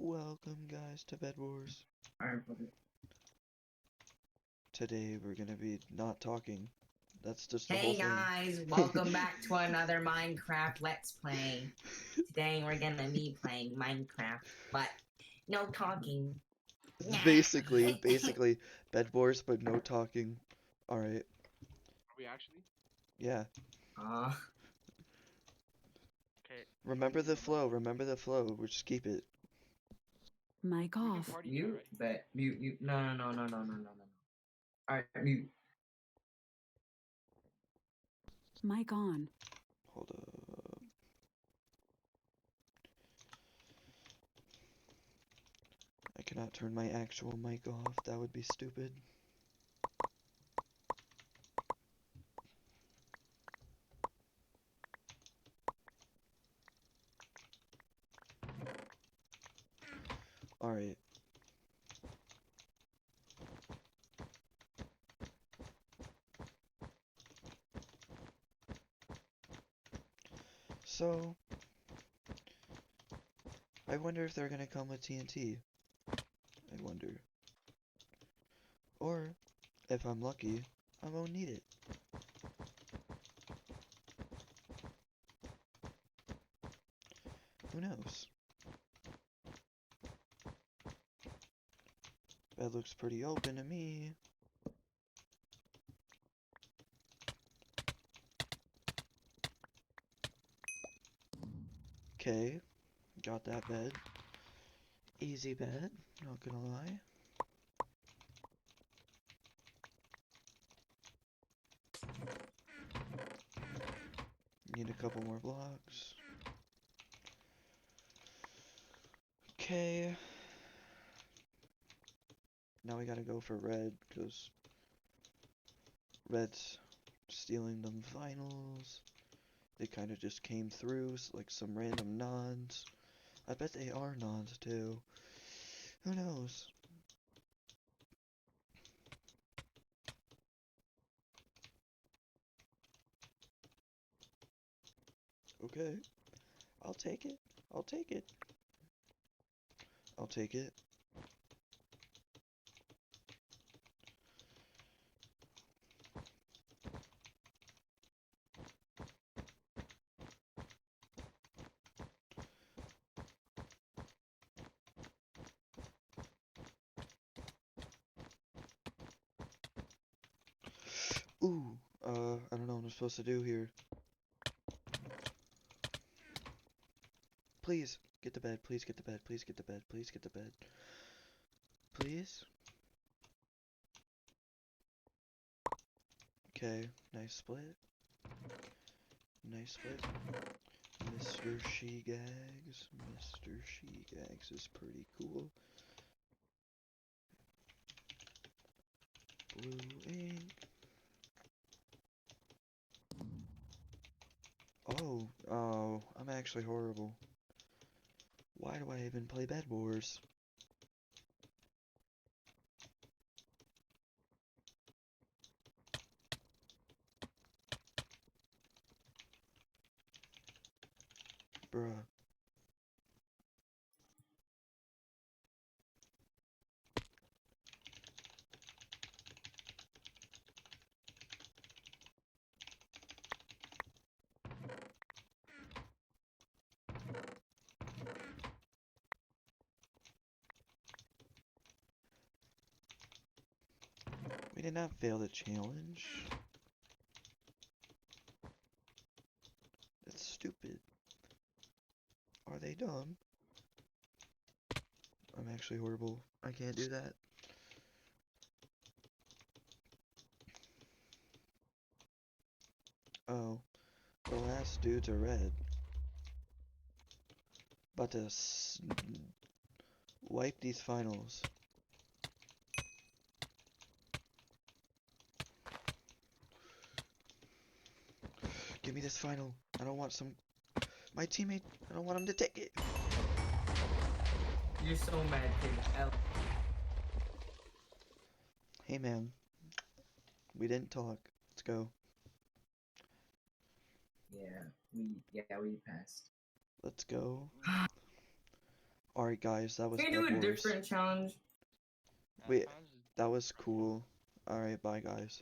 Welcome guys to BEDWARS. Alright, Today we're gonna be not talking. That's just the hey whole thing. guys, welcome back to another Minecraft Let's Play. Today we're gonna be playing Minecraft, but no talking. basically BEDWARS, but no talking. Alright. Are we actually? Yeah. Okay. Remember the flow. We'll just keep it. Mic We can off. party Mute, that, right? but mute. No. Alright, mute. Mic on. Hold up. I cannot turn my actual mic off. That would be stupid. Alright. So, I wonder if they're gonna come with TNT. I wonder. Or, if I'm lucky, I won't need it. Who knows? That looks pretty open to me. Okay, got that bed. Easy bed, not gonna lie. Need a couple more blocks. Okay. Now we gotta go for red, because red's stealing them vinyls. They kind of just came through, like some random nods. I bet they are nods too. Who knows? Okay. I'll take it. I'll take it. I'll take it. Ooh, I don't know what I'm supposed to do here. Please, get the bed, please get the bed, please get the bed, please get the bed. Please? Okay, nice split. Nice split. Mr. She-Gags. Mr. She-Gags is pretty cool. Blue ink. Oh, I'm actually horrible. Why do I even play BEDWARS? Bruh. We did not fail the challenge. That's stupid. Are they dumb? I'm actually horrible. I can't do that. Oh, the last dudes are red. About to wipe these finals. Give me this final. I don't want my teammate, I don't want him to take it. You're so mad, kid. Hey man, we didn't talk. Let's go. Yeah, we passed. Let's go. Alright, guys, that was Can we do a BEDWARS. different challenge? Wait, that was cool. Alright, bye, guys.